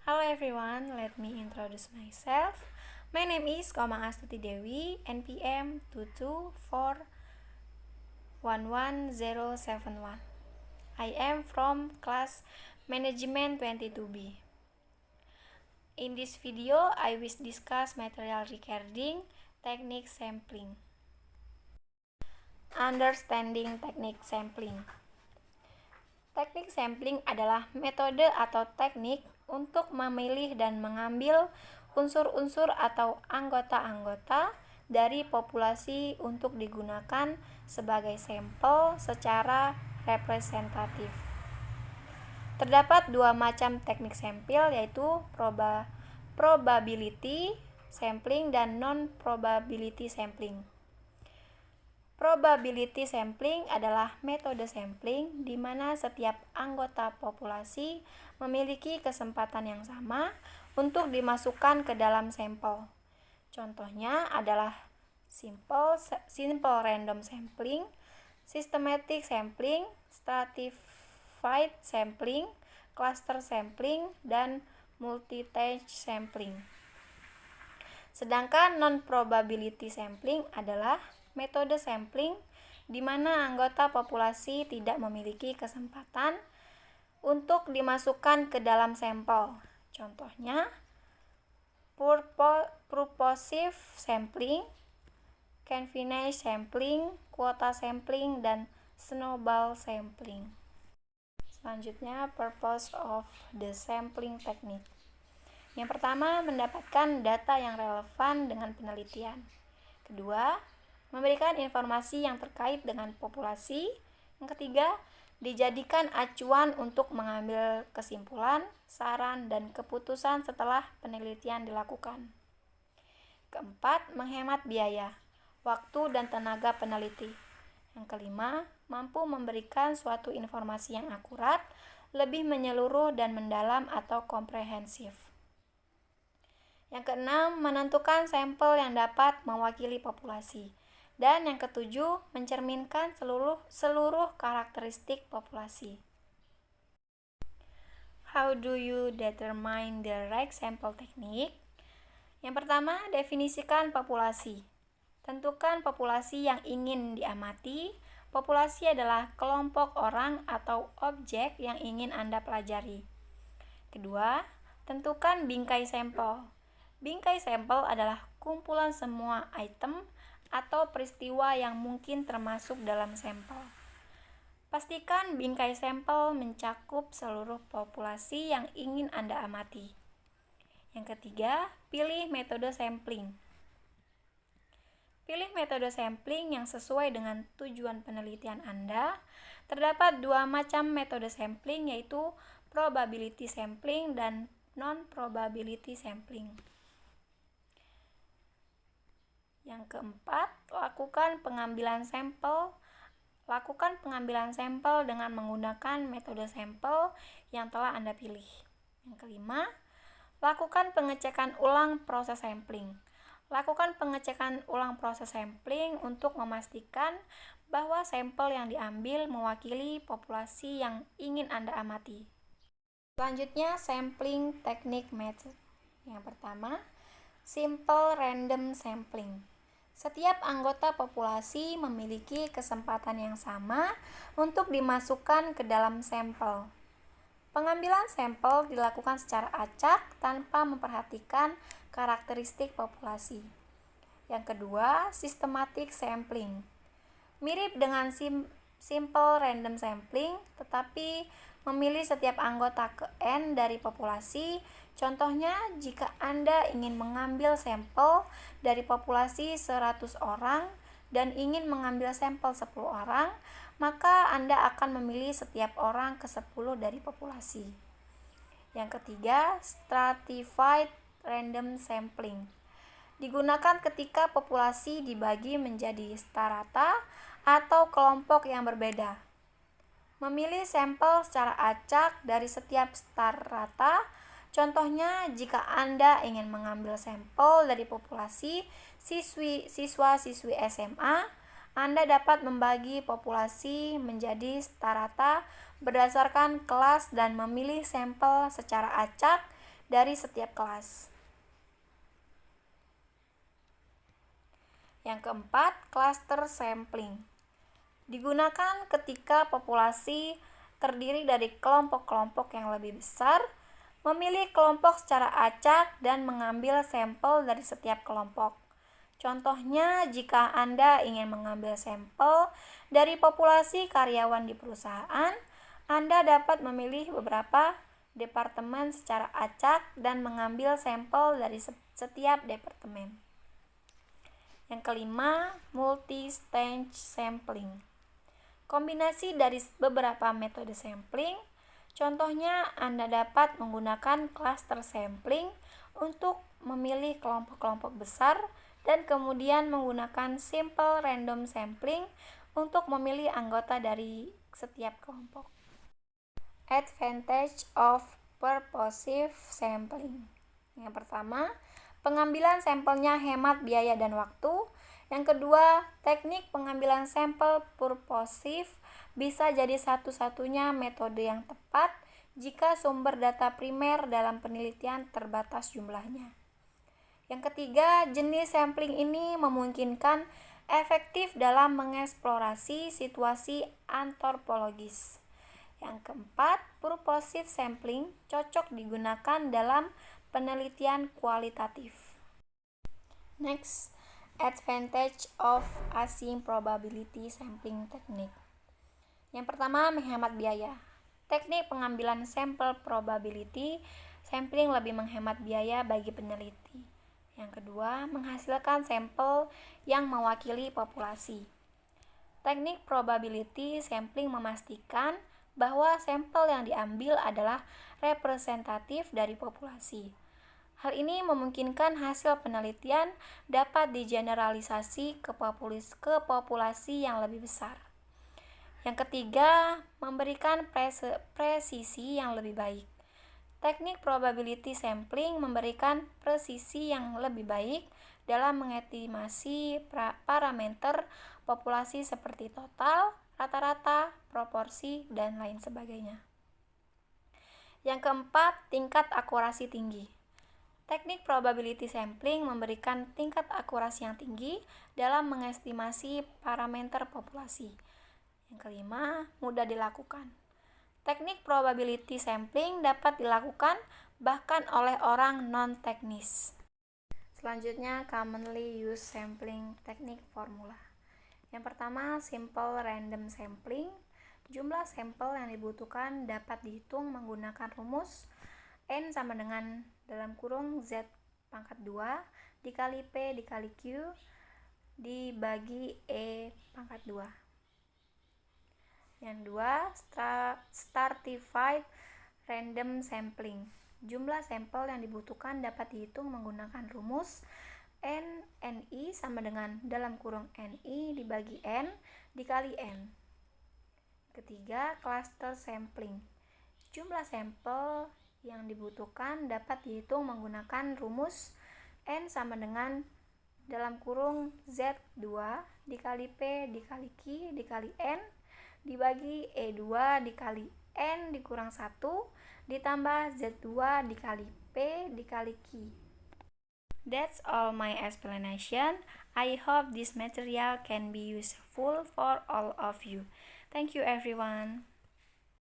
Hello everyone, let me introduce myself. My name is Komang Astuti Dewi, NPM 224111071. I am from class Management 22B. In this video, I will discuss material recording, technique sampling. Understanding technique sampling. Teknik sampling adalah metode atau teknik untuk memilih dan mengambil unsur-unsur atau anggota-anggota dari populasi untuk digunakan sebagai sampel secara representatif. Terdapat dua macam teknik sampel, yaitu probability sampling dan non-probability sampling. Probability sampling adalah metode sampling di mana setiap anggota populasi memiliki kesempatan yang sama untuk dimasukkan ke dalam sampel. Contohnya adalah simple random sampling, systematic sampling, stratified sampling, cluster sampling, dan multi-stage sampling. Sedangkan non-probability sampling adalah metode sampling di mana anggota populasi tidak memiliki kesempatan untuk dimasukkan ke dalam sampel. Contohnya, purposive sampling, convenience sampling, quota sampling, dan snowball sampling. Selanjutnya, purpose of the sampling technique. Yang pertama, mendapatkan data yang relevan dengan penelitian. Kedua, memberikan informasi yang terkait dengan populasi. Yang ketiga, dijadikan acuan untuk mengambil kesimpulan, saran, dan keputusan setelah penelitian dilakukan. Keempat, menghemat biaya, waktu, dan tenaga peneliti. Yang kelima, mampu memberikan suatu informasi yang akurat, lebih menyeluruh dan mendalam atau komprehensif. Yang keenam, menentukan sampel yang dapat mewakili populasi. Dan yang ketujuh, mencerminkan seluruh karakteristik populasi. How do you determine the right sample technique? Yang pertama, definisikan populasi. Tentukan populasi yang ingin diamati. Populasi adalah kelompok orang atau objek yang ingin Anda pelajari. Kedua, tentukan bingkai sampel. Bingkai sampel adalah kumpulan semua item atau peristiwa yang mungkin termasuk dalam sampel. Pastikan bingkai sampel mencakup seluruh populasi yang ingin Anda amati. Yang ketiga, pilih metode sampling. Pilih metode sampling yang sesuai dengan tujuan penelitian Anda. Terdapat dua macam metode sampling, yaitu probability sampling dan non-probability sampling. Yang keempat, lakukan pengambilan sampel. Lakukan pengambilan sampel dengan menggunakan metode sampel yang telah Anda pilih. Yang kelima, lakukan pengecekan ulang proses sampling. Lakukan pengecekan ulang proses sampling untuk memastikan bahwa sampel yang diambil mewakili populasi yang ingin Anda amati. Selanjutnya, sampling technique method. Yang pertama, simple random sampling. Setiap anggota populasi memiliki kesempatan yang sama untuk dimasukkan ke dalam sampel. Pengambilan sampel dilakukan secara acak tanpa memperhatikan karakteristik populasi. Yang kedua, systematic sampling. Mirip dengan simple random sampling, tetapi memilih setiap anggota ke N dari populasi. Contohnya, jika Anda ingin mengambil sampel dari populasi 100 orang dan ingin mengambil sampel 10 orang, maka Anda akan memilih setiap orang ke 10 dari populasi. Yang ketiga, stratified random sampling. Digunakan ketika populasi dibagi menjadi strata atau kelompok yang berbeda. Memilih sampel secara acak dari setiap strata. Contohnya, jika Anda ingin mengambil sampel dari populasi siswa-siswi SMA, Anda dapat membagi populasi menjadi strata berdasarkan kelas dan memilih sampel secara acak dari setiap kelas. Yang keempat, cluster sampling. Digunakan ketika populasi terdiri dari kelompok-kelompok yang lebih besar, memilih kelompok secara acak dan mengambil sampel dari setiap kelompok. Contohnya, jika Anda ingin mengambil sampel dari populasi karyawan di perusahaan, Anda dapat memilih beberapa departemen secara acak dan mengambil sampel dari setiap departemen. Yang kelima, multi-stage sampling. Kombinasi dari beberapa metode sampling. Contohnya, Anda dapat menggunakan cluster sampling untuk memilih kelompok-kelompok besar dan kemudian menggunakan simple random sampling untuk memilih anggota dari setiap kelompok. Advantage of purposive sampling. Yang pertama, pengambilan sampelnya hemat biaya dan waktu. Yang kedua, teknik pengambilan sampel purposive bisa jadi satu-satunya metode yang tepat jika sumber data primer dalam penelitian terbatas jumlahnya. Yang ketiga, jenis sampling ini memungkinkan efektif dalam mengeksplorasi situasi antropologis. Yang keempat, purposive sampling cocok digunakan dalam penelitian kualitatif. Next, advantage of async probability sampling technique. Yang pertama, menghemat biaya. Teknik pengambilan sampel probability sampling lebih menghemat biaya bagi peneliti. Yang kedua, menghasilkan sampel yang mewakili populasi. Teknik probability sampling memastikan bahwa sampel yang diambil adalah representatif dari populasi. Hal ini memungkinkan hasil penelitian dapat digeneralisasi ke populasi yang lebih besar. Yang ketiga, memberikan presisi yang lebih baik. Teknik probability sampling memberikan presisi yang lebih baik dalam mengestimasi parameter populasi seperti total, rata-rata, proporsi, dan lain sebagainya. Yang keempat, tingkat akurasi tinggi. Teknik probability sampling memberikan tingkat akurasi yang tinggi dalam mengestimasi parameter populasi. Yang kelima, mudah dilakukan. Teknik probability sampling dapat dilakukan bahkan oleh orang non-teknis. Selanjutnya, commonly used sampling teknik formula. Yang pertama, simple random sampling. Jumlah sampel yang dibutuhkan dapat dihitung menggunakan rumus N sama dengan dalam kurung Z pangkat 2 dikali P dikali Q dibagi E pangkat 2. Yang dua, stratified random sampling. Jumlah sampel yang dibutuhkan dapat dihitung menggunakan rumus NI sama dengan dalam kurung NI dibagi N dikali N. Ketiga, cluster sampling. Jumlah sampel yang dibutuhkan dapat dihitung menggunakan rumus N sama dengan dalam kurung Z2 dikali P dikali Q dikali N dibagi E2 dikali N dikurang 1 ditambah Z2 dikali P dikali Q. That's all my explanation. I hope this material can be useful for all of you. Thank you everyone.